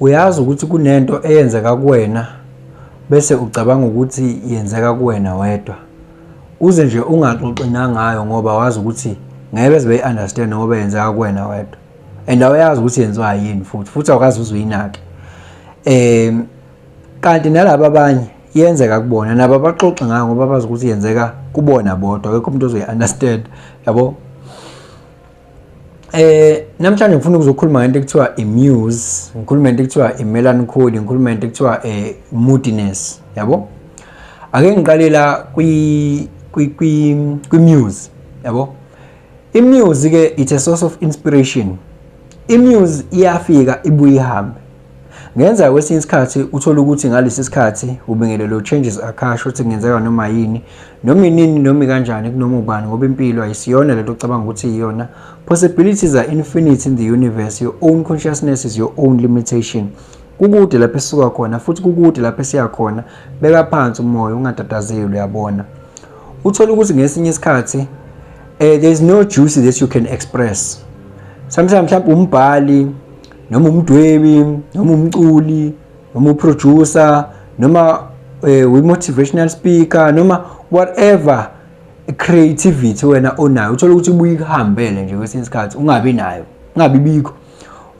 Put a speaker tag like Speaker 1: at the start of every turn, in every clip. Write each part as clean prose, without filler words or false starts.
Speaker 1: uyazi ukuthi kunento eyenzeka kuwena bese ucabanga ukuthi yenzeka kuwena wedwa, uze nje ungaxoxina ngayo ngoba wazi ukuthi ngeke beze beyi-understand ngoba yenzeka kuwena wedwa, and awuyazi ukuthi yenziwa yini futhi awukazi uzuyinake. Kanti nalabo abanye yenzeka kubona, nabo abaxoxe ngayo ngoba bazi ukuthi yenzeka kubona bodwa, akekho umuntu ozoyi-understand, yabo. Namhlanje ngifuna ukuzokhuluma ngento ekuthiwa i-muse, ngikhuluma ngento ekuthiwa i-melancholy, ngikhuluma ngento ekuthiwa moodiness, yabo. Ake ngiqale la kwi-muse, yabo. I-muse ke it's a source of inspiration. I-muse iyafika ibuye ihambe. Ngenza kwesinye isikhathi uthola ukuthi ngalesi sikhathi ubingelelo changes akasho ukuthi kungenzeka noma yini, noma inini noma kanjani kunoma ubani, ngoba impilo ayisiyona lento ocabanga ukuthi iyona. Possibilities are infinite in the universe. Your own consciousness is your own limitation. Kukude lapho esisuka khona futhi kukude lapho esiya khona. Beka phansi umoya ungatatazeli, uyabona. Uthola ukuthi ngesinye isikhathi there is no juice that you can express. Sometimes mhlawumbe umbhali noma umdwebi noma umculi noma uproducer noma we-motivational speaker noma whatever creativity wena onayo, uthola ukuthi ubuye ihambele nje kwesinye isikhathi ungabi nayo, ungabi bikho.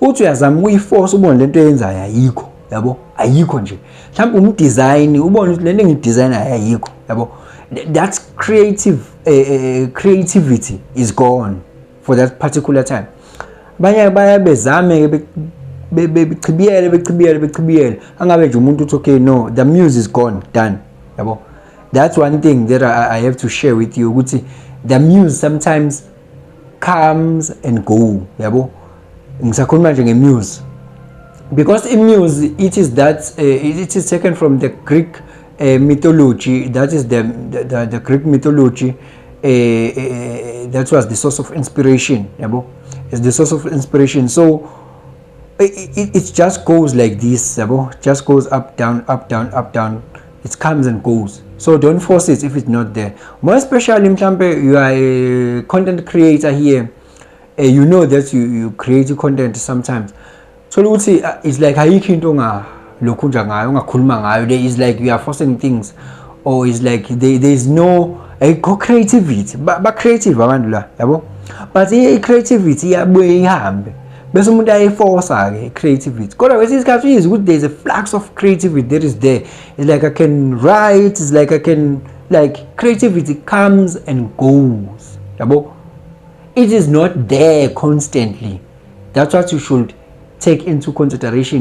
Speaker 1: Uthi uyazama ukuyiforce ubone lento eyenzayo ayikho, yabo, ayikho nje. Mhlawumbe umdesign ubone ukuthi lento engidesign ayikho, yabo. That creativity is gone for that particular time. Abanye baya bezame bechibiyele angabe nje umuntu uthi okay, no, the muse is gone, done, yabo. That's one thing that I have to share with you, ukuthi the muse sometimes comes and go, yabo. Ngisakhuluma nje nge-muse because i-muse it is taken from the Greek mythology. That is the Greek mythology. That was the source of inspiration, yabo. It's the source of inspiration. So it just goes like this, yabo. Just goes up down up down up down. It comes and goes. So don't force it if it's not there. More especially mhlambe you are a content creator here, you know that you create content sometimes. So it's like ayikho into lokhunja ngayo ungakhuluma ngayo. There is like you are forcing things, or it's like there is no creativity. Ba creative abantu la, yabo. But creativity iyabuye ihambe bese umuntu ayiforce ke creativity. Kodwa kwesinye isikhathi is ukuthi there is a flux of creativity that is there. It's like I can write, it's like I can, like, creativity comes and goes, yabo. It is not there constantly. That's what you should take into consideration.